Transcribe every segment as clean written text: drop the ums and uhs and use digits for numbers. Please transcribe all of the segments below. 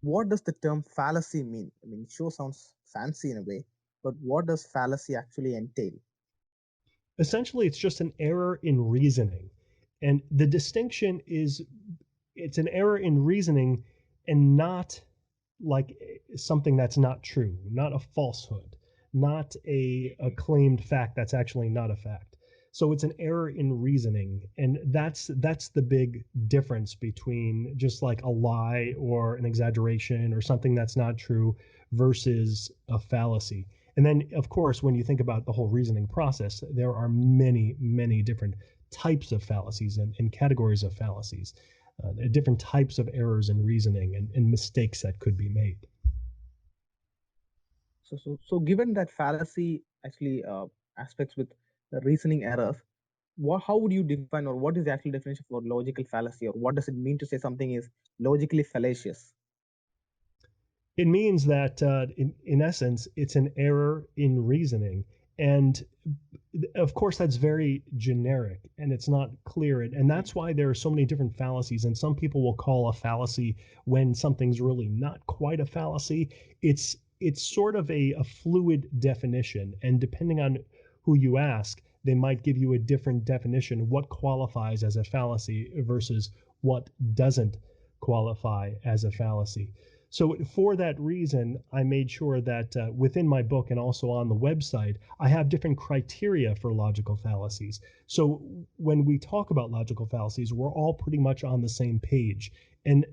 what does the term fallacy mean? I mean, it sure sounds fancy in a way, but what does fallacy actually entail? Essentially, it's just an error in reasoning. And the distinction is it's an error in reasoning and not like something that's not true, not a falsehood, not a claimed fact that's actually not a fact. So it's an error in reasoning, and that's the big difference between just like a lie or an exaggeration or something that's not true versus a fallacy. And then, of course, when you think about the whole reasoning process, there are many different types of fallacies and categories of fallacies, different types of errors in reasoning and mistakes that could be made. So given that fallacy actually aspects with the reasoning errors, how would you define, or what is the actual definition for logical fallacy, or what does it mean to say something is logically fallacious? It means that, in essence, it's an error in reasoning. And of course, that's very generic and it's not clear. And Mm. that's why there are so many different fallacies. And some people will call a fallacy when something's really not quite a fallacy. It's sort of a fluid definition. And depending on who you ask, they might give you a different definition of what qualifies as a fallacy versus what doesn't qualify as a fallacy. So for that reason, I made sure that within my book and also on the website, I have different criteria for logical fallacies. So when we talk about logical fallacies, we're all pretty much on the same page. And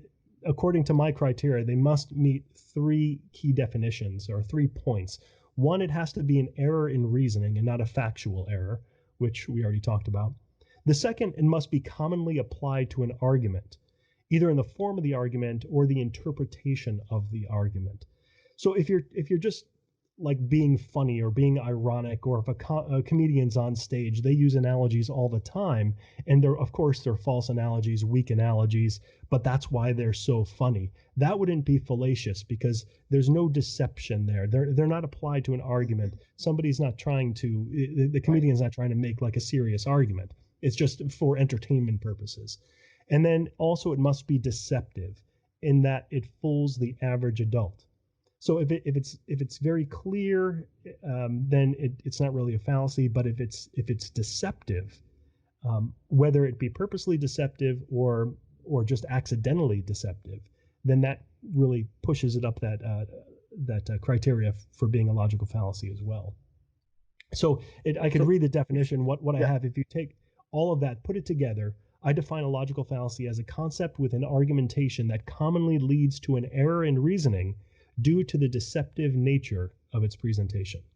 according to my criteria, they must meet three key definitions or 3 points. One, it has to be an error in reasoning and not a factual error, which we already talked about. The second, it must be commonly applied to an argument, either in the form of the argument or the interpretation of the argument. So if you're just like being funny or being ironic, or if a comedian's on stage, they use analogies all the time, and they're, of course, they're false analogies, weak analogies, but that's why they're so funny. That wouldn't be fallacious because there's no deception there. They're not applied to an argument. Somebody's not trying to the Right. comedian's not trying to make like a serious argument. It's just for entertainment purposes. And then also it must be deceptive in that it fools the average adult. So if it's very clear, then it's not really a fallacy. But if it's deceptive, whether it be purposely deceptive or just accidentally deceptive, then that really pushes it up that criteria for being a logical fallacy as well. So I could So read the definition. What I yeah. have, if you take all of that, put it together, I define a logical fallacy as a concept with an argumentation that commonly leads to an error in reasoning due to the deceptive nature of its presentation.